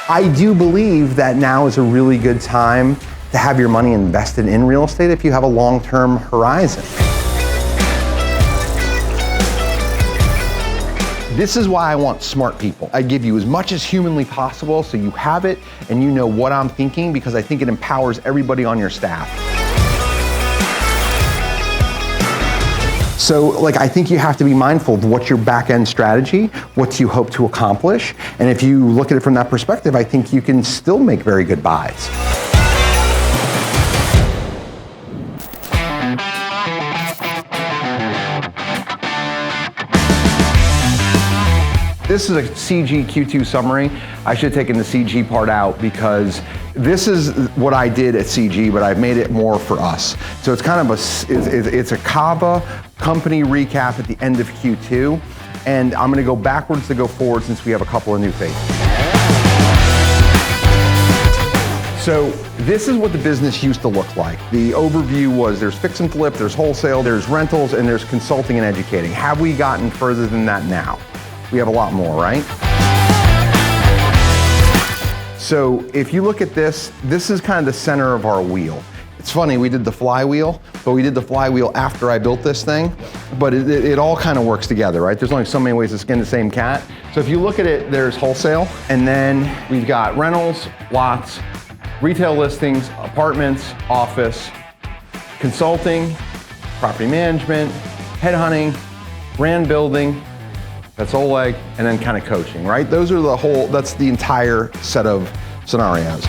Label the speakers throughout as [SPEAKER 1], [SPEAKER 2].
[SPEAKER 1] I do believe that now is a really good time to have your money invested in real estate if you have a long-term horizon. This is why I want smart people. I give you as much as humanly possible so you have it and you know what I'm thinking, because I think it empowers everybody on your staff. So I think you have to be mindful of what's your back-end strategy, what you hope to accomplish, and if you look at it from that perspective, I think you can still make very good buys. This is a CG Q2 summary. I should have taken the CG part out because this is what I did at CG, but I've made it more for us. So it's kind of it's a Cava company recap at the end of Q2, and I'm gonna go backwards to go forward since we have a couple of new faces. So this is what the business used to look like. The overview was there's fix and flip, there's wholesale, there's rentals, and there's consulting and educating. Have we gotten further than that now? We have a lot more, right? So if you look at this, this is kind of the center of our wheel. It's funny, we did the flywheel, but we did the flywheel after I built this thing, but it all kind of works together, right? There's only so many ways to skin the same cat. So if you look at it, there's wholesale, and then we've got rentals, lots, retail listings, apartments, office, consulting, property management, headhunting, brand building, that's Oleg, and then kind of coaching, right? Those are that's the entire set of scenarios.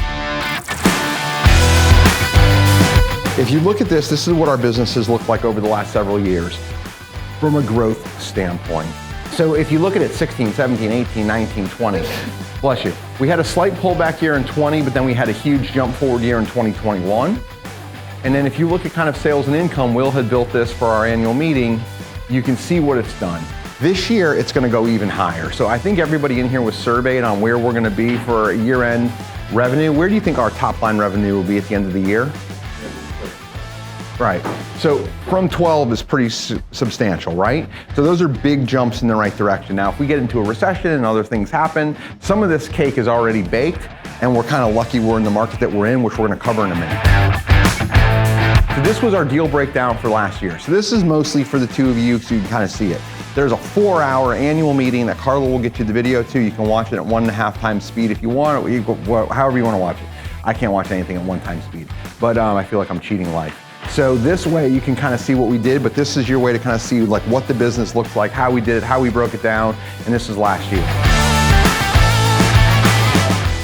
[SPEAKER 1] If you look at this, this is what our businesses look like over the last several years from a growth standpoint. So if you look at it 16, 17, 18, 19, 20, bless you. We had a slight pullback year in 20, but then we had a huge jump forward year in 2021. And then if you look at kind of sales and income, Will had built this for our annual meeting, you can see what it's done. This year, it's gonna go even higher. So I think everybody in here was surveyed on where we're gonna be for year-end revenue. Where do you think our top line revenue will be at the end of the year? Right, so from 12 is pretty substantial, right? So those are big jumps in the right direction. Now, if we get into a recession and other things happen, some of this cake is already baked, and we're kind of lucky we're in the market that we're in, which we're gonna cover in a minute. So this was our deal breakdown for last year. So this is mostly for the two of you so you can kind of see it. There's a 4-hour annual meeting that Carla will get you the video to. You can watch it at 1.5 times speed if you want, or however you want to watch it. I can't watch anything at 1 time speed, but I feel like I'm cheating life. So this way you can kind of see what we did, but this is your way to kind of see what the business looks like, how we did it, how we broke it down, and this is last year.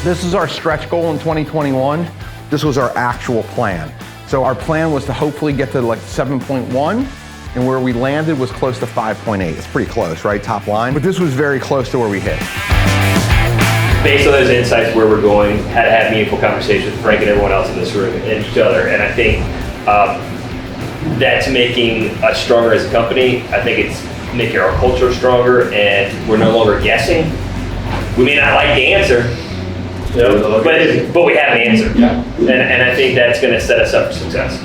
[SPEAKER 1] This is our stretch goal in 2021. This was our actual plan. So our plan was to hopefully get to 7.1, and where we landed was close to 5.8. It's pretty close, right, top line? But this was very close to where we hit.
[SPEAKER 2] Based on those insights, where we're going, how to have meaningful conversations with Frank and everyone else in this room and each other. And I think that's making us stronger as a company. I think it's making our culture stronger, and we're no longer guessing. We may not like the answer, but we have an answer. Yeah. And I think that's going to set us up for success.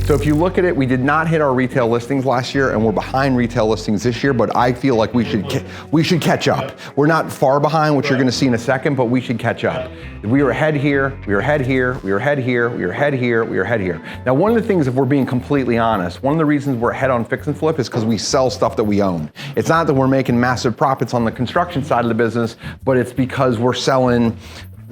[SPEAKER 1] So if you look at it, we did not hit our retail listings last year, and we're behind retail listings this year, but I feel like we should catch up. We're not far behind, which you're gonna see in a second, but we should catch up. We were ahead here, we were ahead here, we were ahead here, we were ahead here, we were ahead here. Now, one of the things, if we're being completely honest, one of the reasons we're ahead on fix and flip is because we sell stuff that we own. It's not that we're making massive profits on the construction side of the business, but it's because we're selling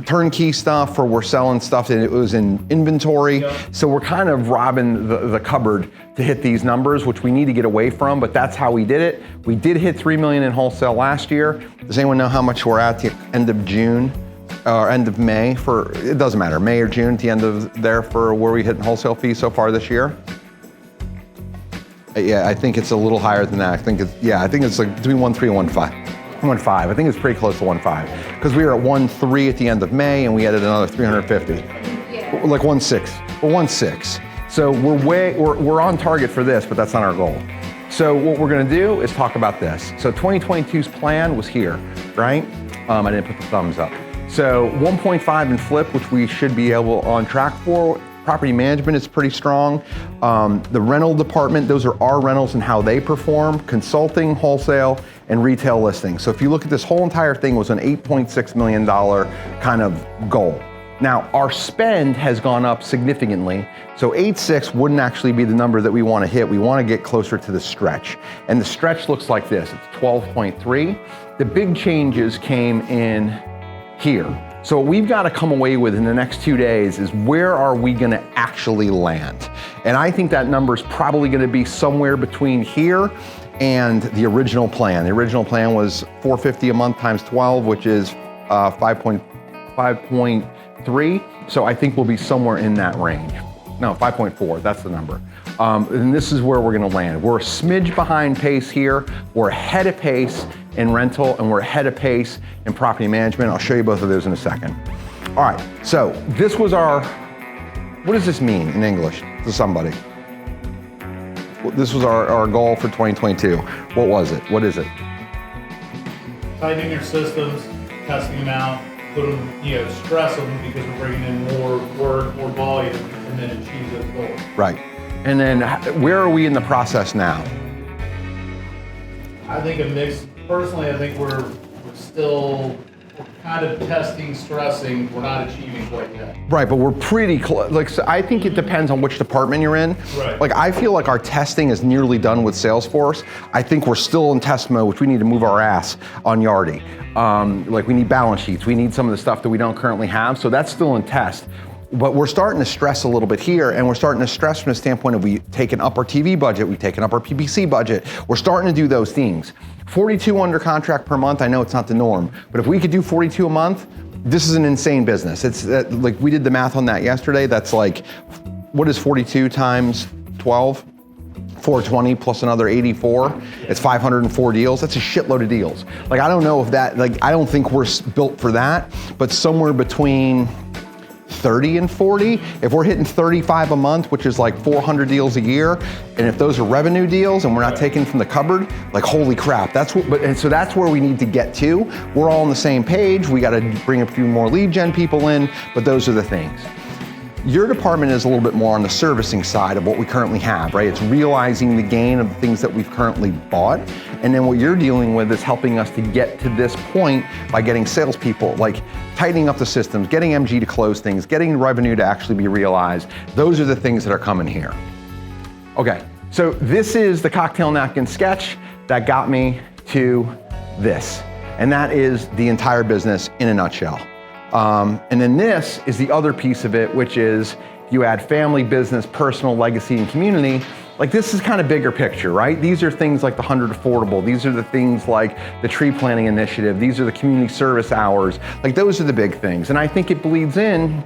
[SPEAKER 1] turnkey stuff, or we're selling stuff that it was in inventory. Yeah. So we're kind of robbing the cupboard to hit these numbers, which we need to get away from, but that's how we did it. We did hit $3 million in wholesale last year. Does anyone know how much we're at the end of June, or end of May for, it doesn't matter, May or June at the end of there for where we hit in wholesale fees so far this year? Yeah, I think it's a little higher than that. I think it's like between 1.3 and 1.5. 1.5. I think it's pretty close to 1.5 because we were at 1.3 at the end of May, and we added another 350, like 1.6. Well, 1.6. So we're on target for this, but that's not our goal. So what we're going to do is talk about this. So 2022's plan was here, right? I didn't put the thumbs up. So 1.5 in flip, which we should be able on track for. Property management is pretty strong. The rental department, those are our rentals and how they perform. Consulting, wholesale, in retail listings. So if you look at this whole entire thing, it was an $8.6 million kind of goal. Now, our spend has gone up significantly, so 8.6 wouldn't actually be the number that we want to hit. We want to get closer to the stretch. And the stretch looks like this, it's 12.3. The big changes came in here. So what we've got to come away with in the next 2 days is where are we going to actually land? And I think that number is probably going to be somewhere between here and the original plan. The original plan was $450 a month times 12, which is 5.3. So I think we'll be somewhere in that range. No, 5.4, that's the number. And this is where we're gonna land. We're a smidge behind pace here. We're ahead of pace in rental, and we're ahead of pace in property management. I'll show you both of those in a second. All right, so this was our, what does this mean in English to somebody? This was our goal for 2022. What was it? What is it?
[SPEAKER 3] Tightening your systems, testing them out, put them, stress them because we're bringing in more work, more volume, and then achieve those goals.
[SPEAKER 1] Right. And then where are we in the process now?
[SPEAKER 3] I think a mix. Personally, I think we're kind of testing, stressing. We're not achieving quite yet.
[SPEAKER 1] Right, but we're pretty close. Like, so I think it depends on which department you're in.
[SPEAKER 3] Right.
[SPEAKER 1] Like, I feel like our testing is nearly done with Salesforce. I think we're still in test mode, which we need to move our ass on Yardi. Like, we need balance sheets. We need some of the stuff that we don't currently have. So that's still in test. But we're starting to stress a little bit here, and we're starting to stress from the standpoint of we've taken up our TV budget, we've taken up our PPC budget. We're starting to do those things. 42 under contract per month, I know it's not the norm, but if we could do 42 a month, this is an insane business. It's like, we did the math on that yesterday. That's like, what is 42 times 12? 420 plus another 84. It's 504 deals. That's a shitload of deals. Like, I don't know if that, like, I don't think we're built for that, but somewhere between 30 and 40. If we're hitting 35 a month, which is like 400 deals a year, and if those are revenue deals and we're not taking from the cupboard, like, holy crap, that's what, and so that's where we need to get to. We're all on the same page. We got to bring a few more lead gen people in, but those are the things. Your department is a little bit more on the servicing side of what we currently have, right? It's realizing the gain of the things that we've currently bought. And then what you're dealing with is helping us to get to this point by getting salespeople, like tightening up the systems, getting MG to close things, getting revenue to actually be realized. Those are the things that are coming here. Okay, so this is the cocktail napkin sketch that got me to this. And that is the entire business in a nutshell. And then this is the other piece of it, which is you add family, business, personal, legacy, and community. Like, this is kind of bigger picture, right? These are things like the 100 Affordable. These are the things like the tree planting initiative. These are the community service hours. Like, those are the big things. And I think it bleeds in.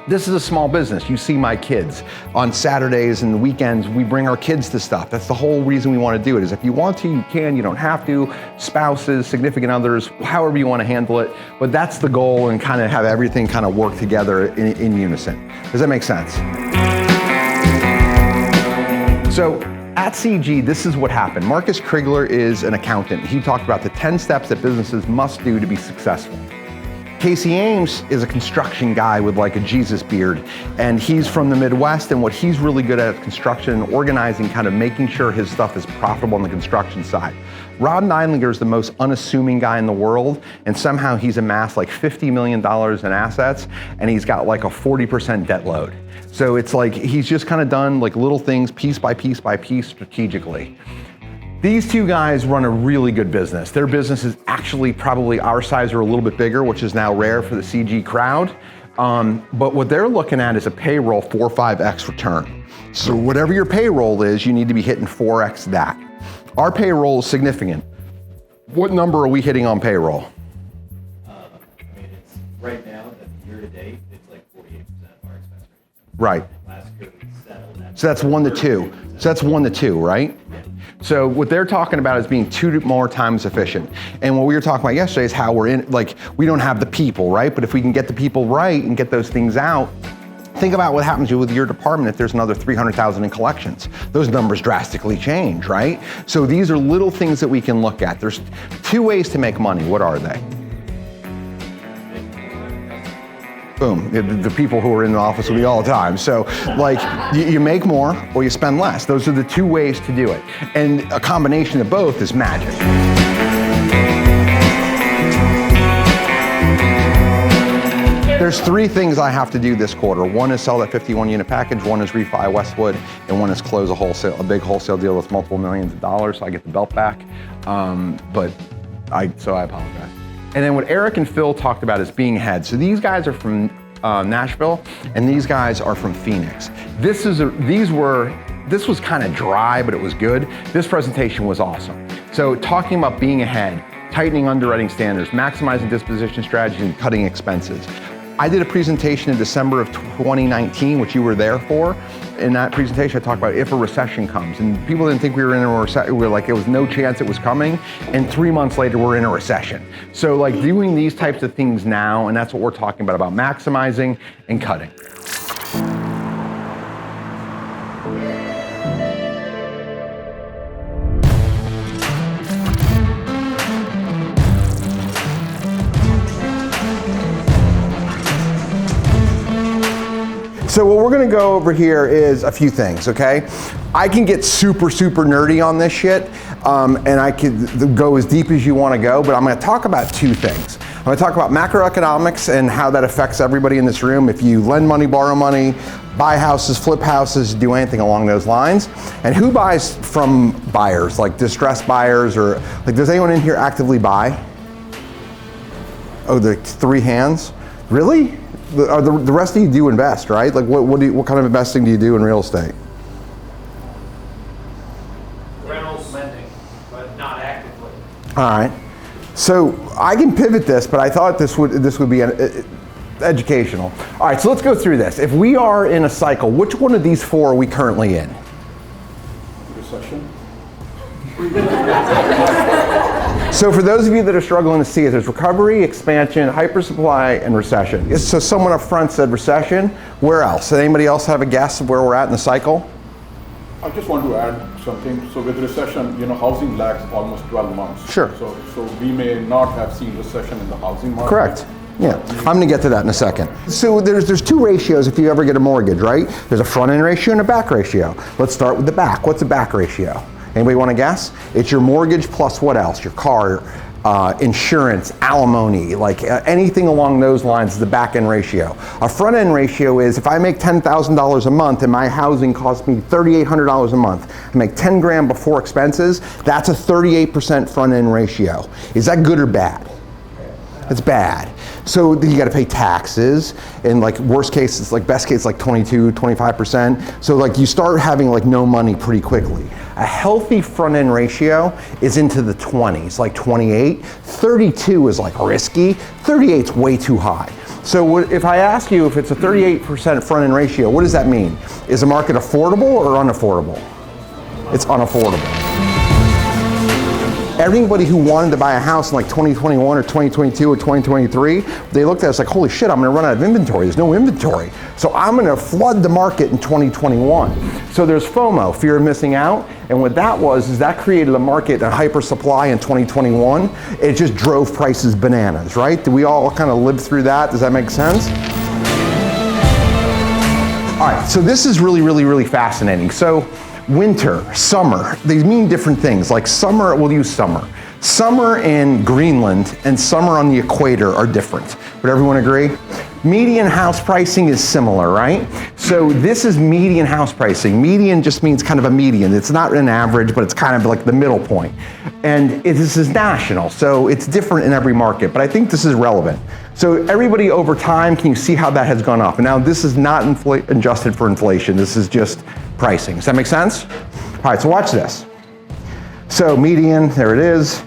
[SPEAKER 1] This is a small business. You see my kids. On Saturdays and weekends, we bring our kids to stuff. That's the whole reason we want to do it, is if you want to, you can, you don't have to. Spouses, significant others, however you want to handle it. But that's the goal, and kind of have everything kind of work together in unison. Does that make sense? So at CG, this is what happened. Marcus Krigler is an accountant. He talked about the 10 steps that businesses must do to be successful. Casey Ames is a construction guy with like a Jesus beard, and he's from the Midwest, and what he's really good at is construction and organizing, kind of making sure his stuff is profitable on the construction side. Rod Neidlinger is the most unassuming guy in the world, and somehow he's amassed like $50 million in assets, and he's got like a 40% debt load. So it's like he's just kind of done like little things piece by piece by piece strategically. These two guys run a really good business. Their business is actually probably our size or a little bit bigger, which is now rare for the CG crowd. But what they're looking at is a payroll 4 or 5x return. So whatever your payroll is, you need to be hitting 4x that. Our payroll is significant. What number are we hitting on payroll?
[SPEAKER 4] I mean, it's right now, the year to date, it's like 48% of our expense rate.
[SPEAKER 1] Right.
[SPEAKER 4] Last year we settled that.
[SPEAKER 1] So that's 1 to 2. So that's 1 to 2, right? So what they're talking about is being 2 more times efficient. And what we were talking about yesterday is how we're in, like, we don't have the people, right? But if we can get the people right and get those things out, think about what happens with your department if there's another 300,000 in collections. Those numbers drastically change, right? So these are little things that we can look at. There's 2 ways to make money. What are they? Boom, the people who are in the office with me all the time. So like, you make more or you spend less. Those are the 2 ways to do it. And a combination of both is magic. There's 3 things I have to do this quarter. One is sell that 51 unit package, one is refi Westwood, and one is close a big wholesale deal with multiple millions of dollars, so I get the belt back. So I apologize. And then what Eric and Phil talked about is being ahead. So these guys are from Nashville, and these guys are from Phoenix. This was kind of dry, but it was good. This presentation was awesome. So talking about being ahead, tightening underwriting standards, maximizing disposition strategy, and cutting expenses. I did a presentation in December of 2019, which you were there for. In that presentation, I talked about if a recession comes, and people didn't think we were in a recession. We were like, it was no chance it was coming, and 3 months later, we're in a recession. So like doing these types of things now, and that's what we're talking about maximizing and cutting. So what we're gonna go over here is a few things, okay? I can get super nerdy on this shit, and I could go as deep as you wanna go, but I'm gonna talk about 2 things. I'm gonna talk about macroeconomics and how that affects everybody in this room. If you lend money, borrow money, buy houses, flip houses, do anything along those lines. And who buys from buyers, like distressed buyers, or like, does anyone in here actively buy? Oh, the 3 hands? Really? The rest of you do invest, right? Like what kind of investing do you do in real estate?
[SPEAKER 5] Rentals, lending, but not actively.
[SPEAKER 1] All right. So I can pivot this, but I thought this would be educational. All right, so let's go through this. If we are in a cycle, which one of these 4 are we currently in?
[SPEAKER 6] Recession.
[SPEAKER 1] So for those of you that are struggling to see it, there's recovery, expansion, hypersupply, and recession. So someone up front said recession. Where else? Does anybody else have a guess of where we're at in the cycle?
[SPEAKER 6] I just want to add something. So with recession, housing lags almost 12 months.
[SPEAKER 1] Sure.
[SPEAKER 6] So we may not have seen recession in the housing market.
[SPEAKER 1] Correct. Yeah, I'm gonna get to that in a second. So there's 2 ratios if you ever get a mortgage, right? There's a front end ratio and a back ratio. Let's start with the back. What's a back ratio? Anybody want to guess? It's your mortgage plus what else? Your car, insurance, alimony, like anything along those lines is the back end ratio. A front end ratio is if I make $10,000 a month and my housing costs me $3,800 a month, I make 10 grand before expenses, that's a 38% front end ratio. Is that good or bad? It's bad. So then you got to pay taxes, and like worst case, it's like best case like 22, 25%. So like you start having like no money pretty quickly. A healthy front end ratio is into the 20s, like 28. 32 is like risky. 38 is way too high. So if I ask you if it's a 38% front end ratio, what does that mean? Is the market affordable or unaffordable? It's unaffordable. Everybody who wanted to buy a house in like 2021 or 2022 or 2023, they looked at us like, holy shit, I'm gonna run out of inventory. There's no inventory. So I'm gonna flood the market in 2021. So there's FOMO, fear of missing out. And what that was is that created a market, a hyper supply in 2021. It just drove prices bananas, right? Did we all kind of live through that? Does that make sense? All right, so this is really fascinating. So winter, summer, they mean different things. Like summer, we'll use summer. Summer in Greenland and summer on the equator are different. Would everyone agree? Median house pricing is similar, right? So this is median house pricing. Median just means kind of a median. It's not an average, but it's kind of like the middle point. And this is national, so it's different in every market, but I think this is relevant. So everybody over time, can you see how that has gone up? And now this is not adjusted for inflation. This is just pricing. Does that make sense? All right, so watch this. So median, there it is.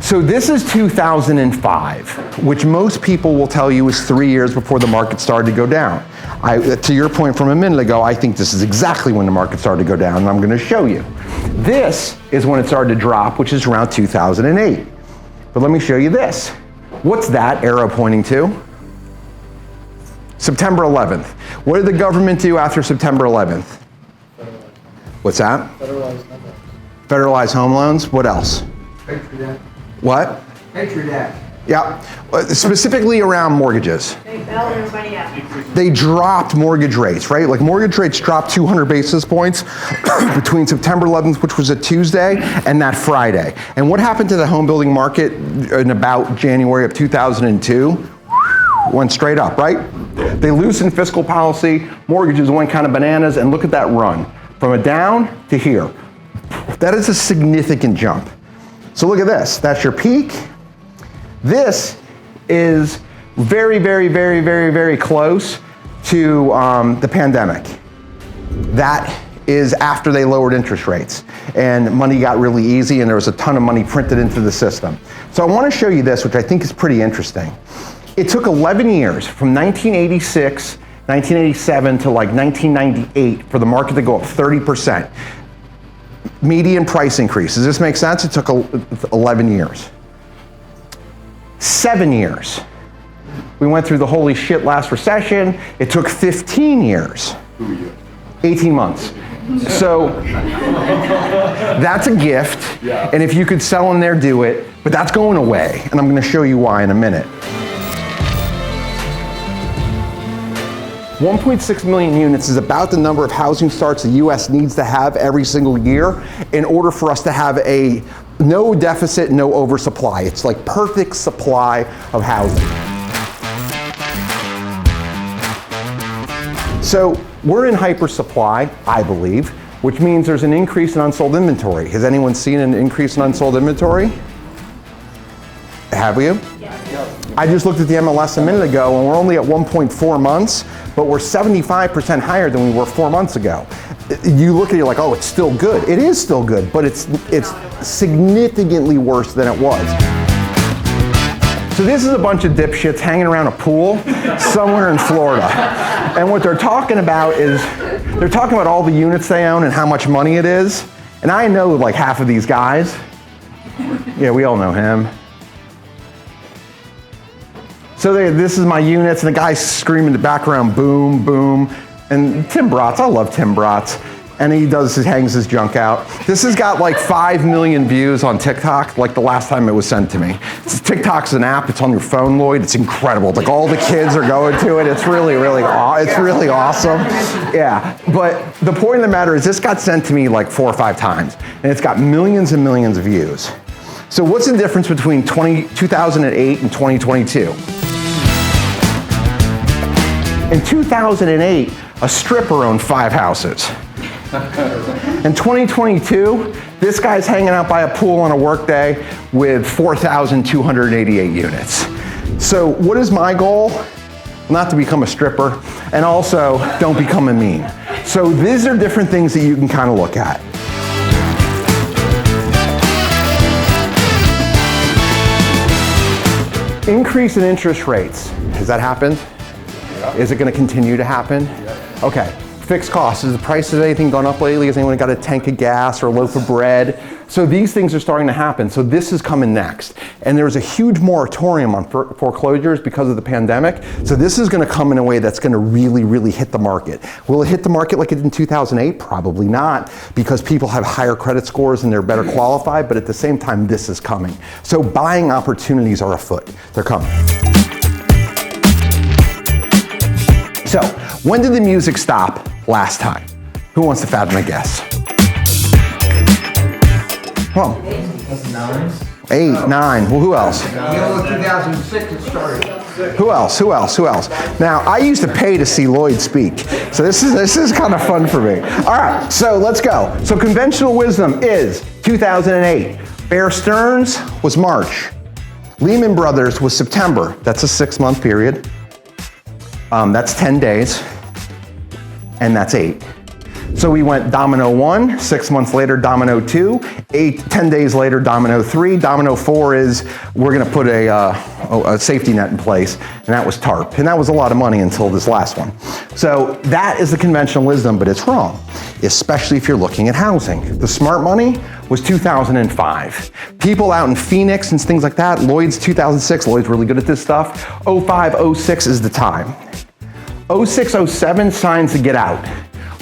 [SPEAKER 1] So this is 2005, which most people will tell you is 3 years before the market started to go down. To your point from a minute ago, I think this is exactly when the market started to go down, and I'm gonna show you. This is when it started to drop, which is around 2008. But let me show you this. What's that arrow pointing to? September 11th. What did the government do after September 11th? What's that? Federalized home loans. What else?
[SPEAKER 7] Patriot Act.
[SPEAKER 1] What?
[SPEAKER 7] Patriot Act.
[SPEAKER 1] Yeah, specifically around mortgages.
[SPEAKER 8] They bailed everybody out.
[SPEAKER 1] They dropped mortgage rates, right? Like mortgage rates dropped 200 basis points between September 11th, which was a Tuesday, and that Friday. And what happened to the home building market in about January of 2002? went straight up, right? They loosened fiscal policy, mortgages went kind of bananas, and look at that run. From a down to here. That is a significant jump. So look at this, that's your peak. This is very, very, very, very, very close to the pandemic. That is after they lowered interest rates and money got really easy and there was a ton of money printed into the system. So I want to show you this, which I think is pretty interesting. It took 11 years from 1986, 1987 to like 1998 for the market to go up 30%. Median price increase. Does this make sense? It took 11 years. 7 years. We went through the holy shit last recession. It took 15 years. 18 months. So that's a gift. And if you could sell in there, do it. But that's going away. And I'm going to show you why in a minute. 1.6 million units is about the number of housing starts the US needs to have every single year in order for us to have a no deficit, no oversupply. It's like perfect supply of housing. So we're in hyper supply, I believe, which means there's an increase in unsold inventory. Has anyone seen an increase in unsold inventory? Have you? I just looked at the MLS a minute ago and we're only at 1.4 months, but we're 75% higher than we were 4 months ago. You look at it like, oh, it's still good. It is still good, but it's significantly worse than it was. So this is a bunch of dipshits hanging around a pool somewhere in Florida. And what they're talking about is, they're talking about all the units they own and how much money it is. And I know like half of these guys. Yeah, we all know him. So this is my units, and the guy's screaming in the background, boom, boom. And Tim Bratz, I love Tim Bratz. And he hangs his junk out. This has got like 5 million views on TikTok, like the last time it was sent to me. TikTok's an app, it's on your phone, Lloyd. It's incredible. Like all the kids are going to it. It's really, really awesome. Yeah, but the point of the matter is this got sent to me like 4 or 5 times, and it's got millions and millions of views. So what's the difference between 2008 and 2022? In 2008, a stripper owned 5 houses. In 2022, this guy's hanging out by a pool on a work day with 4,288 units. So what is my goal? Not to become a stripper, and also don't become a meme. So these are different things that you can kind of look at. Increase in interest rates. Has that happened? Is it going to continue to happen? Okay. Fixed costs. Has the price of anything gone up lately? Has anyone got a tank of gas or a loaf of bread? So these things are starting to happen. So this is coming next. And there's a huge moratorium on foreclosures because of the pandemic. So this is going to come in a way that's going to really, really hit the market. Will it hit the market like it did in 2008? Probably not, because people have higher credit scores and they're better qualified. But at the same time, this is coming. So buying opportunities are afoot. They're coming. So, when did the music stop last time? Who wants to fathom a guess? Well, 8, 9. Well, who else?
[SPEAKER 7] 2006 it started.
[SPEAKER 1] Who else? Now, I used to pay to see Lloyd speak, so this is kind of fun for me. All right, so let's go. So conventional wisdom is 2008. Bear Stearns was March. Lehman Brothers was September. That's a 6-month period. That's 10 days, and that's 8. So we went domino 1, 6 months later, domino 2, 10 days later, domino 3. Domino 4 is we're going to put a safety net in place, and that was TARP. And that was a lot of money until this last one. So that is the conventional wisdom, but it's wrong, especially if you're looking at housing. The smart money was 2005. People out in Phoenix and things like that, Lloyd's 2006, Lloyd's really good at this stuff. 05, 06 is the time. 06, 07, signs to get out.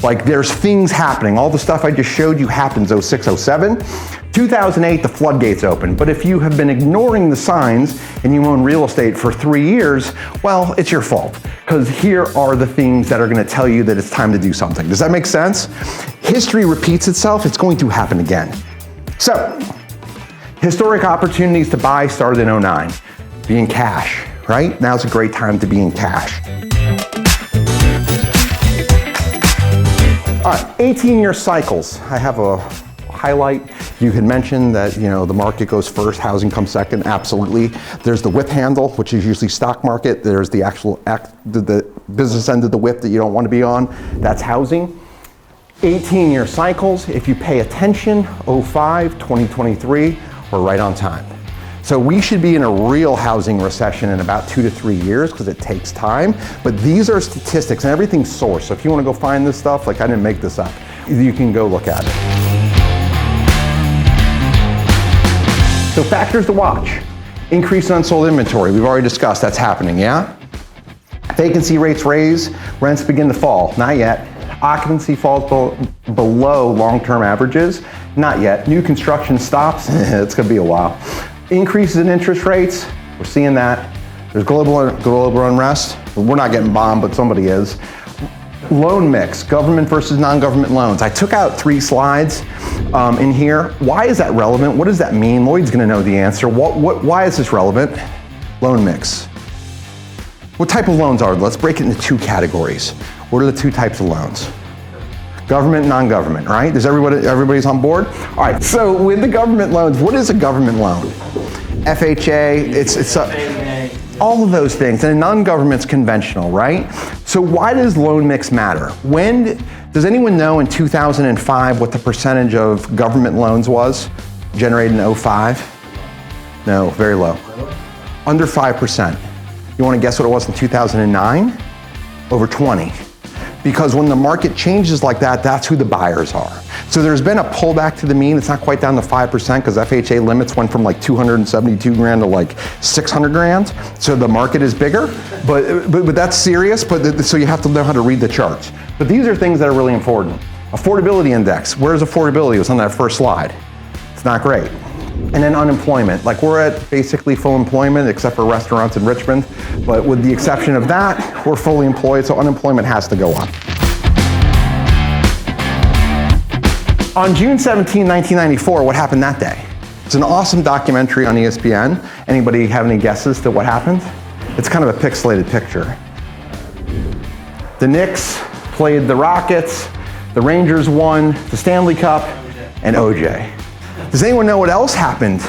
[SPEAKER 1] Like there's things happening. All the stuff I just showed you happens 06, 07. 2008, the floodgates open. But if you have been ignoring the signs and you own real estate for 3 years, well, it's your fault. Because here are the things that are going to tell you that it's time to do something. Does that make sense? History repeats itself. It's going to happen again. So, historic opportunities to buy started in 09. Being cash, right? Now's a great time to be in cash. All right, 18-year cycles. I have a highlight. You had mentioned that the market goes first, housing comes second. Absolutely. There's the whip handle, which is usually stock market. There's the actual the business end of the whip that you don't want to be on. That's housing. 18-year cycles. If you pay attention, 05, 2023, we're right on time. So we should be in a real housing recession in about 2 to 3 years because it takes time. But these are statistics and everything's sourced. So if you want to go find this stuff, like I didn't make this up, you can go look at it. So factors to watch. Increase in unsold inventory. We've already discussed that's happening, yeah? Vacancy rates raise, rents begin to fall. Not yet. Occupancy falls below long-term averages. Not yet. New construction stops. It's going to be a while. Increases in interest rates, we're seeing that. There's global unrest. We're not getting bombed, but somebody is. Loan mix, government versus non-government loans. I took out 3 slides in here. Why is that relevant? What does that mean? Lloyd's gonna know the answer. Why is this relevant? Loan mix. What type of loans are there? Let's break it into 2 categories. What are the 2 types of loans? Government, non-government, right? Does everybody's on board? All right, so with the government loans, what is a government loan? FHA, it's all of those things, and non-government's conventional, right? So why does loan mix matter? Does anyone know in 2005 what the percentage of government loans was generated in 05? No, very low. Under 5%. You wanna guess what it was in 2009? Over 20. Because when the market changes like that, that's who the buyers are. So there's been a pullback to the mean. It's not quite down to 5% because FHA limits went from like 272 grand to like 600 grand. So the market is bigger, but that's serious. So you have to know how to read the charts. But these are things that are really important. Affordability index. Where's affordability? It was on that first slide. It's not great. And then unemployment. Like we're at basically full employment except for restaurants in Richmond. But with the exception of that, we're fully employed, so unemployment has to go up. On June 17, 1994, what happened that day? It's an awesome documentary on ESPN. Anybody have any guesses to what happened? It's kind of a pixelated picture. The Knicks played the Rockets, the Rangers won the Stanley Cup, and OJ. Does anyone know what else happened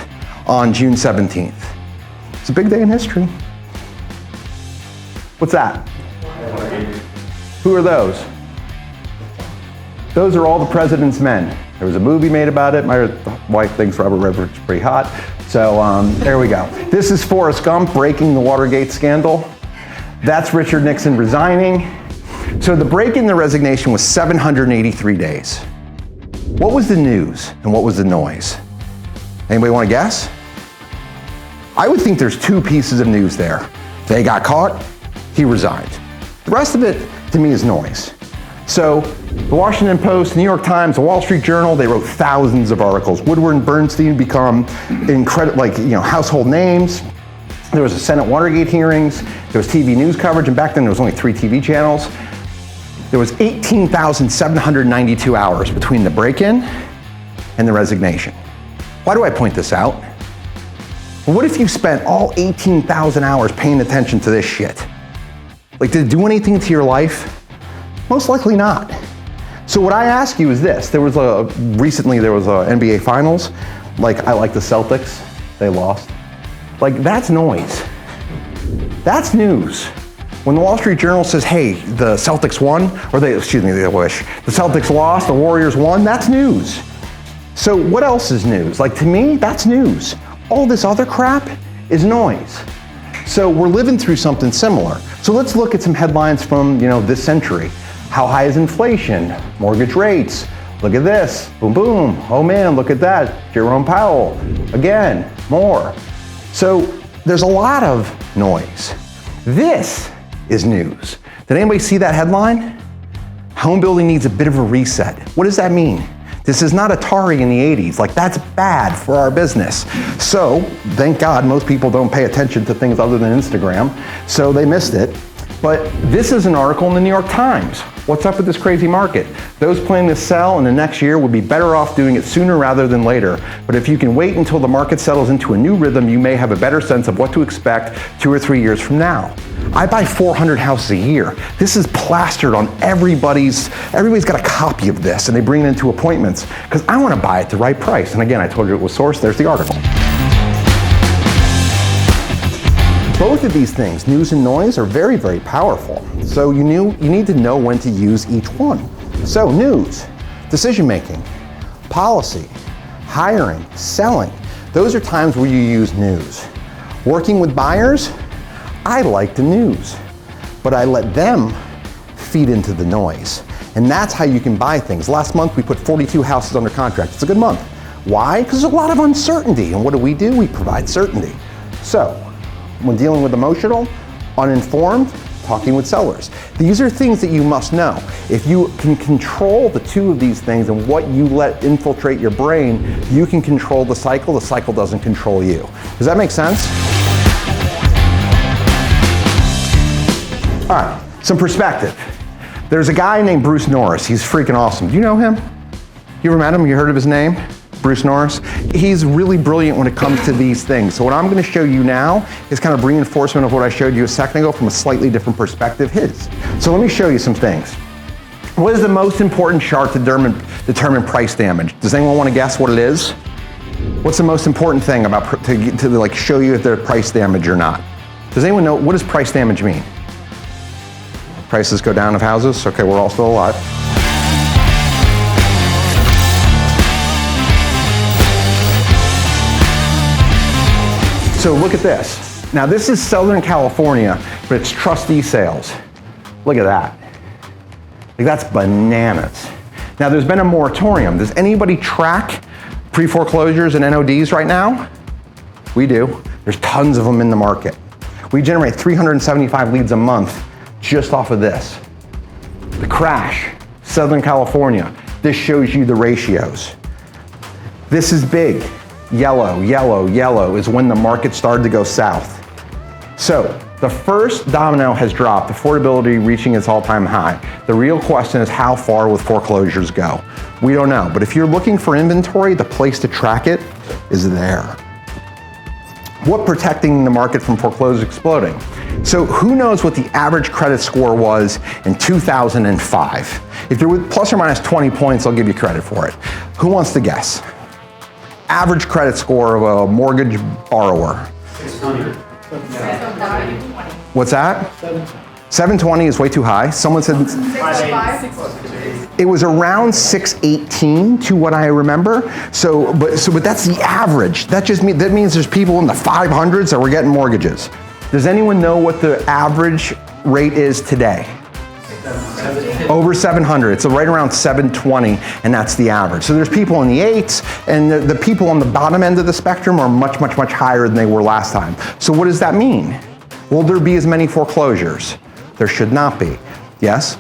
[SPEAKER 1] on June 17th? It's a big day in history. What's that? Who are those? Those are all the president's men. There was a movie made about it. My wife thinks Robert Redford's pretty hot. So there we go. This is Forrest Gump breaking the Watergate scandal. That's Richard Nixon resigning. So the break in the resignation was 783 days. What was the news and what was the noise? Anybody want to guess? I would think there's 2 pieces of news there. They got caught, he resigned. The rest of it, to me, is noise. So the Washington Post, New York Times, the Wall Street Journal, they wrote thousands of articles. Woodward and Bernstein become household names. There was a Senate Watergate hearings, there was TV news coverage, and back then there was only 3 TV channels. There was 18,792 hours between the break-in and the resignation. Why do I point this out? Well, what if you spent all 18,000 hours paying attention to this shit? Like, did it do anything to your life? Most likely not. So what I ask you is this. Recently there was a NBA Finals. Like, I like the Celtics. They lost. Like, that's noise. That's news. When the Wall Street Journal says, hey, the Celtics won, the Celtics lost, the Warriors won, that's news. So what else is news? Like, to me, that's news. All this other crap is noise. So we're living through something similar. So let's look at some headlines from, this century. How high is inflation? Mortgage rates. Look at this. Boom, boom. Oh man, look at that. Jerome Powell. Again, more. So there's a lot of noise. This is news. Did anybody see that headline? Home building needs a bit of a reset. What does that mean? This is not Atari in the 80s. Like, that's bad for our business. So, thank God most people don't pay attention to things other than Instagram. So they missed it. But this is an article in the New York Times. What's up with this crazy market? Those planning to sell in the next year would be better off doing it sooner rather than later. But if you can wait until the market settles into a new rhythm, you may have a better sense of what to expect 2 or 3 years from now. I buy 400 houses a year. This is plastered on everybody's got a copy of this and they bring it into appointments because I want to buy it at the right price. And again, I told you it was sourced, there's the article. Both of these things, news and noise, are very, very powerful. So you need to know when to use each one. So news, decision making, policy, hiring, selling. Those are times where you use news. Working with buyers, I like the news, but I let them feed into the noise. And that's how you can buy things. Last month we put 42 houses under contract. It's a good month. Why? Because there's a lot of uncertainty. And what do? We provide certainty. So, when dealing with emotional, uninformed, talking with sellers. These are things that you must know. If you can control the two of these things and what you let infiltrate your brain, you can control the cycle doesn't control you. Does that make sense? All right, some perspective. There's a guy named Bruce Norris. He's freaking awesome. Do you know him? You ever met him? You heard of his name? Bruce Norris. He's really brilliant when it comes to these things. So what I'm going to show you now is kind of reinforcement of what I showed you a second ago from a slightly different perspective, his. So let me show you some things. What is the most important chart to determine price damage? Does anyone want to guess what it is? What's the most important thing about to like show you if there's price damage or not? Does anyone know what does price damage mean? Prices go down of houses? Okay, we're all still alive. So look at this. Now this is Southern California, but it's trustee sales. Look at that. Like that's bananas. Now there's been a moratorium. Does anybody track pre-foreclosures and NODs right now? We do. There's tons of them in the market. We generate 375 leads a month just off of this. The crash, Southern California. This shows you the ratios. This is big. Yellow, yellow, yellow is when the market started to go south. So the first domino has dropped, affordability reaching its all-time high. The real question is how far will foreclosures go? We don't know, but if you're looking for inventory, the place to track it is there. What protecting the market from foreclosures exploding? So who knows what the average credit score was in 2005? If you're with plus or minus 20 points, I'll give you credit for it. Who wants to guess? Average credit score of a mortgage borrower.
[SPEAKER 5] 600.
[SPEAKER 1] What's that? 720 is way too high. Someone said it was around 618 to what I remember. But that's the average. That means there's people in the 500s that were getting mortgages. Does anyone know what the average rate is today? Over 700, it's right around 720, and that's the average. So there's people in the 8s, and the people on the bottom end of the spectrum are much, much, much higher than they were last time. So what does that mean? Will there be as many foreclosures? There should not be. Yes?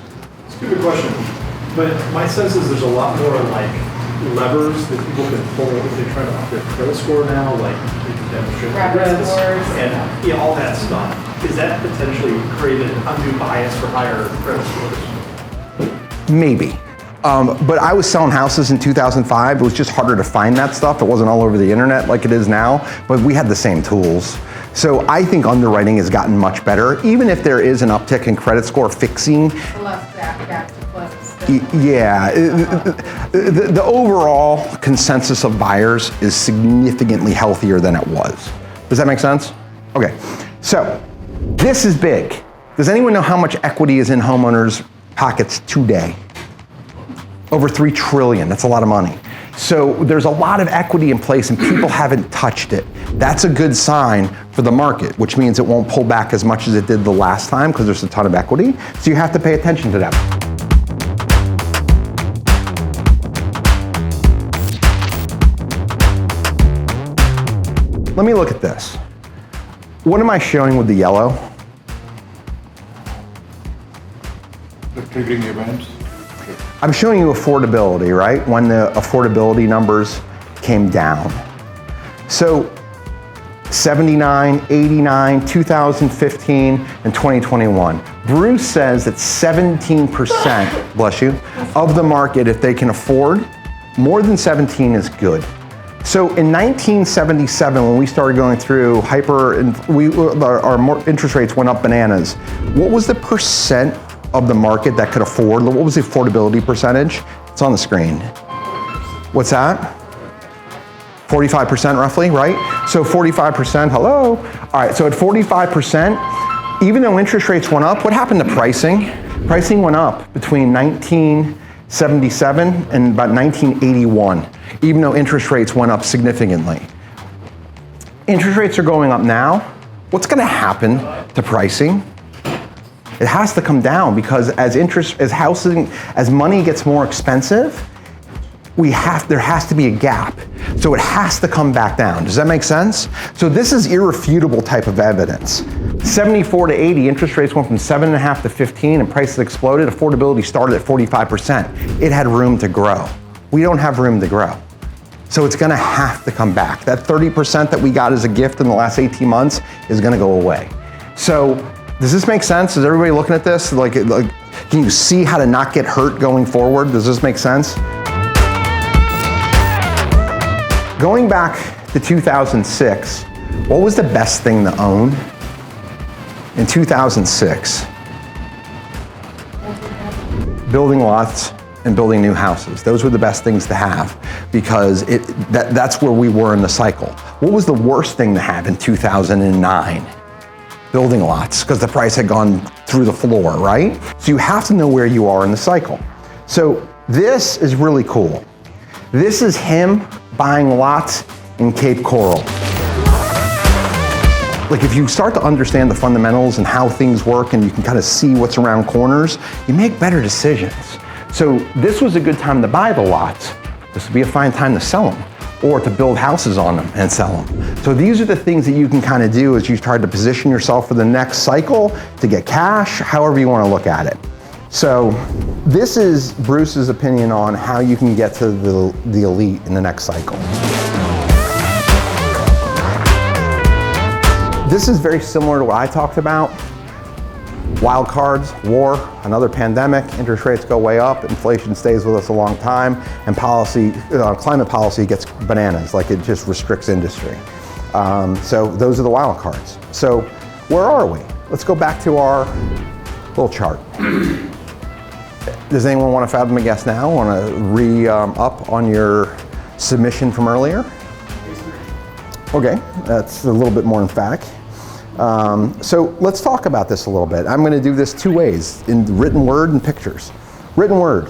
[SPEAKER 8] Stupid question, but my sense is there's a lot more like levers that people can pull if they're trying to up their credit score now, like they can demonstrate rents and all that stuff. Is that potentially created an undue bias for higher credit scores?
[SPEAKER 1] Maybe. But I was selling houses in 2005. It was just harder to find that stuff. It wasn't all over the internet like it is now, but we had the same tools. So I think underwriting has gotten much better, even if there is an uptick in credit score fixing. Yeah, the overall consensus of buyers is significantly healthier than it was. Does that make sense? Okay, so this is big. Does anyone know how much equity is in homeowners' pockets today? Over 3 trillion, that's a lot of money. So there's a lot of equity in place and people haven't touched it. That's a good sign for the market, which means it won't pull back as much as it did the last time because there's a ton of equity. So you have to pay attention to that. Let me look at this. What am I showing with the yellow?
[SPEAKER 6] The triggering events.
[SPEAKER 1] I'm showing you affordability, right? When the affordability numbers came down. So 79, 89, 2015, and 2021. Bruce says that 17%, bless you, of the market, if they can afford, more than 17 is good. So in 1977, when we started going through our interest rates went up bananas. What was the percent of the market that could afford? What was the affordability percentage? It's on the screen. What's that? 45% roughly, right? So 45%, hello? All right, so at 45%, even though interest rates went up, what happened to pricing? Pricing went up between 1977 and about 1981, even though interest rates went up significantly. Interest rates are going up now. What's gonna happen to pricing? It has to come down because as money gets more expensive, there has to be a gap. So it has to come back down. Does that make sense? So this is irrefutable type of evidence. 74 to 80, interest rates went from 7.5 to 15 and prices exploded. Affordability started at 45%. It had room to grow. We don't have room to grow. So it's gonna have to come back. That 30% that we got as a gift in the last 18 months is gonna go away. So does this make sense? Is everybody looking at this? Like, can you see how to not get hurt going forward? Does this make sense? Going back to 2006, what was the best thing to own? In 2006, building lots and building new houses. Those were the best things to have because that's where we were in the cycle. What was the worst thing to have in 2009? Building lots, because the price had gone through the floor, right? So you have to know where you are in the cycle. So this is really cool. This is him buying lots in Cape Coral. Like if you start to understand the fundamentals and how things work and you can kind of see what's around corners, you make better decisions. So this was a good time to buy the lots. This would be a fine time to sell them or to build houses on them and sell them. So these are the things that you can kind of do as you try to position yourself for the next cycle to get cash, however you want to look at it. So this is Bruce's opinion on how you can get to the elite in the next cycle. This is very similar to what I talked about. Wild cards, war, another pandemic, interest rates go way up, inflation stays with us a long time, and climate policy gets bananas, like it just restricts industry. So those are the wild cards. So where are we? Let's go back to our little chart. Does anyone want to fathom a guess now? Want to re-up on your submission from earlier? Okay, that's a little bit more emphatic. So let's talk about this a little bit. I'm going to do this two ways, in written word and pictures. Written word.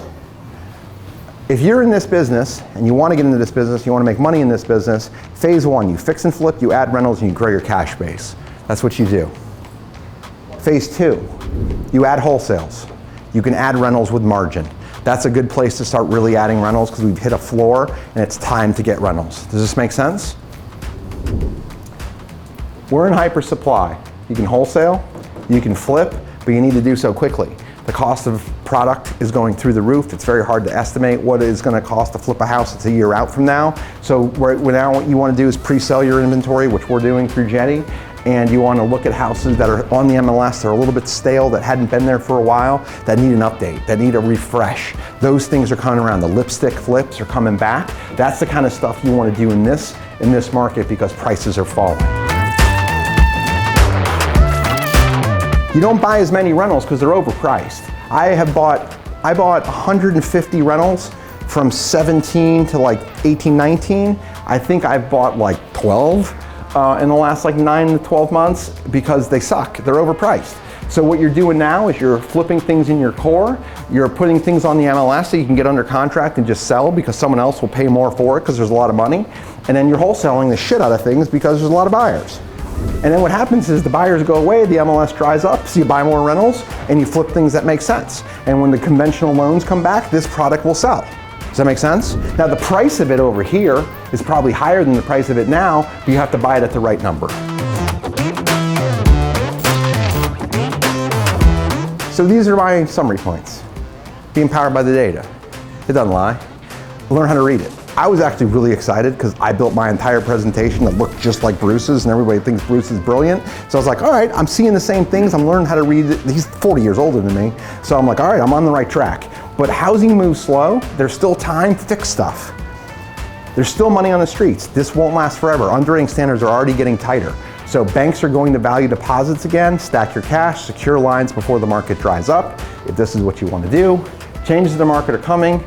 [SPEAKER 1] If you're in this business and you want to get into this business, you want to make money in this business, phase one, you fix and flip, you add rentals, and you grow your cash base. That's what you do. Phase two, you add wholesales. You can add rentals with margin. That's a good place to start really adding rentals because we've hit a floor and it's time to get rentals. Does this make sense? We're in hyper supply. You can wholesale, you can flip, but you need to do so quickly. The cost of product is going through the roof. It's very hard to estimate what it's going to cost to flip a house. It's a year out from now. So now what you want to do is pre-sell your inventory, which we're doing through Jetty. And you want to look at houses that are on the MLS, that are a little bit stale, that hadn't been there for a while, that need an update, that need a refresh. Those things are coming around. The lipstick flips are coming back. That's the kind of stuff you want to do in this market because prices are falling. You don't buy as many rentals because they're overpriced. I bought 150 rentals from 17 to like 18, 19. I think I've bought like 12. In the last like 9 to 12 months because they suck, they're overpriced. So what you're doing now is you're flipping things in your core, you're putting things on the MLS so you can get under contract and just sell because someone else will pay more for it because there's a lot of money. And then you're wholesaling the shit out of things because there's a lot of buyers. And then what happens is the buyers go away, the MLS dries up, so you buy more rentals and you flip things that make sense. And when the conventional loans come back, this product will sell. Does that make sense? Now the price of it over here is probably higher than the price of it now, but you have to buy it at the right number. So these are my summary points. Be empowered by the data. It doesn't lie. Learn how to read it. I was actually really excited because I built my entire presentation that looked just like Bruce's, and everybody thinks Bruce is brilliant. So I was like, all right, I'm seeing the same things. I'm learning how to read it. He's 40 years older than me. So I'm like, all right, I'm on the right track. But housing moves slow. There's still time to fix stuff. There's still money on the streets. This won't last forever. Underwriting standards are already getting tighter. So banks are going to value deposits again, stack your cash, secure lines before the market dries up, if this is what you want to do. Changes in the market are coming.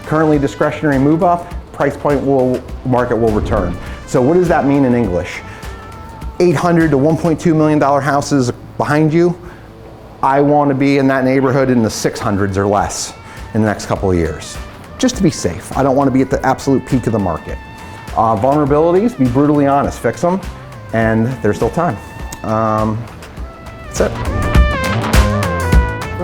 [SPEAKER 1] Currently discretionary move up, price point market will return. So what does that mean in English? 800 to $1.2 million houses behind you. I want to be in that neighborhood in the 600s or less in the next couple of years, just to be safe. I don't want to be at the absolute peak of the market. Vulnerabilities, be brutally honest, fix them, and there's still time. That's it.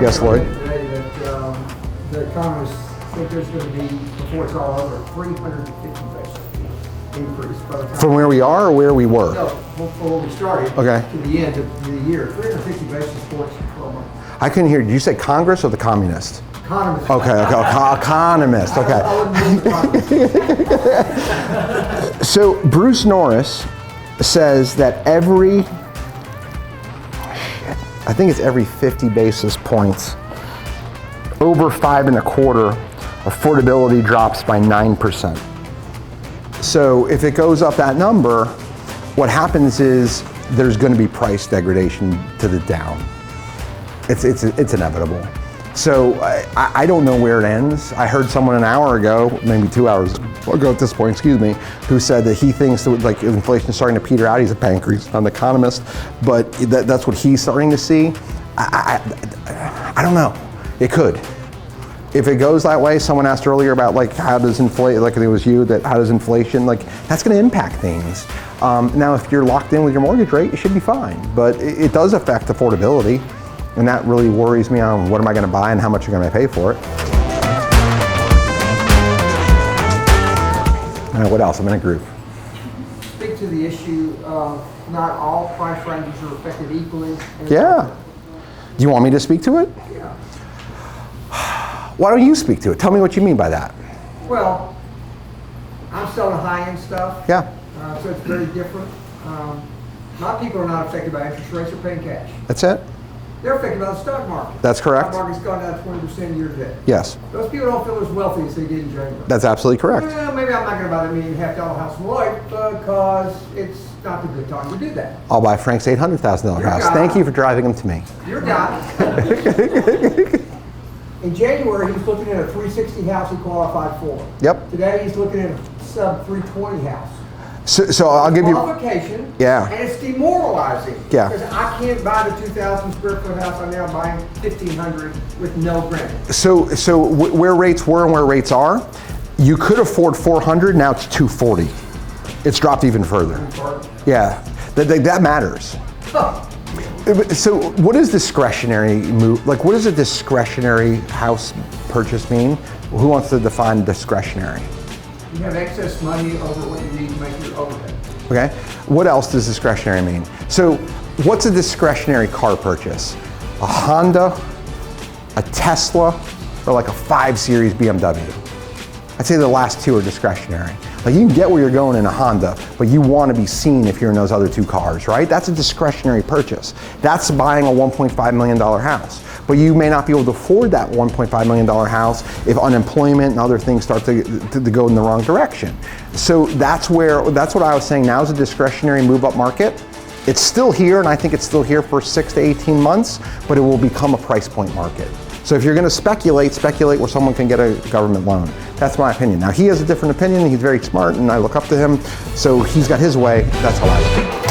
[SPEAKER 1] Yes, Lloyd?
[SPEAKER 7] Today that the economists think there's going to be, before it's all over, 350 basis point increase by the time.
[SPEAKER 1] From where we are or where we were?
[SPEAKER 7] No, before we started.
[SPEAKER 1] Okay.
[SPEAKER 7] To the end of the year, 350 basis points in 12 months.
[SPEAKER 1] I couldn't hear. Did you say Congress or the communists?
[SPEAKER 7] Economists.
[SPEAKER 1] Okay, economist, okay.
[SPEAKER 7] I wouldn't use economists.
[SPEAKER 1] So Bruce Norris says that I think it's every 50 basis points, over 5.25, affordability drops by 9%. So if it goes up that number, what happens is there's going to be price degradation to the down. It's inevitable. So I don't know where it ends. I heard someone an hour ago, maybe 2 hours ago at this point, excuse me, who said that he thinks that like inflation is starting to peter out. He's a banker, he's not an economist, but that's what he's starting to see. I don't know. It could. If it goes that way, someone asked earlier about like how does inflation, like it was you, that how does inflation, like that's going to impact things. Now, if you're locked in with your mortgage rate, it should be fine, but it does affect affordability. And that really worries me on what am I going to buy and how much you're going to pay for it. What else? I'm in a groove.
[SPEAKER 7] Speak to the issue of not all price ranges are affected equally.
[SPEAKER 1] Yeah. Do you want me to speak to it?
[SPEAKER 7] Yeah.
[SPEAKER 1] Why don't you speak to it? Tell me what you mean by that.
[SPEAKER 7] Well, I'm selling high-end stuff.
[SPEAKER 1] Yeah.
[SPEAKER 7] So it's very different. A lot of people are not affected by interest rates or paying cash.
[SPEAKER 1] That's it?
[SPEAKER 7] They're affected by the stock market.
[SPEAKER 1] That's correct.
[SPEAKER 7] The stock market's gone down 20% year to date.
[SPEAKER 1] Yes.
[SPEAKER 7] Those people don't feel as wealthy as they did in January.
[SPEAKER 1] That's absolutely correct.
[SPEAKER 7] Well, maybe I'm not going to buy the $1.5 house in Lloyd because it's not the good time to do that.
[SPEAKER 1] I'll buy Frank's $800,000 house. Thank you for driving him to me.
[SPEAKER 7] Your guy. In January, he was looking at a 360 house he qualified for.
[SPEAKER 1] Yep.
[SPEAKER 7] Today, he's looking at a sub 320 house.
[SPEAKER 1] So I'll give you.
[SPEAKER 7] Qualification.
[SPEAKER 1] Yeah.
[SPEAKER 7] And it's demoralizing.
[SPEAKER 1] Yeah.
[SPEAKER 7] Because I can't buy the 2,000 square foot house I'm now buying 1,500 with no granite.
[SPEAKER 1] So where rates were and where rates are, you could afford 400. Now it's 240. It's dropped even further. Yeah. That matters.
[SPEAKER 7] Huh.
[SPEAKER 1] So what is discretionary move? Like, what does a discretionary house purchase mean? Who wants to define discretionary?
[SPEAKER 7] You have excess money over what you need to make your overhead.
[SPEAKER 1] Okay. What else does discretionary mean? So what's a discretionary car purchase? A Honda, a Tesla, or like a 5 Series BMW? I'd say the last two are discretionary. Like you can get where you're going in a Honda, but you want to be seen if you're in those other two cars, right? That's a discretionary purchase. That's buying a $1.5 million house. But you may not be able to afford that $1.5 million house if unemployment and other things start to go in the wrong direction. So that's what I was saying now is a discretionary move up market. It's still here, and I think it's still here for 6 to 18 months, but it will become a price point market. So if you're going to speculate where someone can get a government loan. That's my opinion. Now he has a different opinion, he's very smart, and I look up to him, so he's got his way, that's how I look.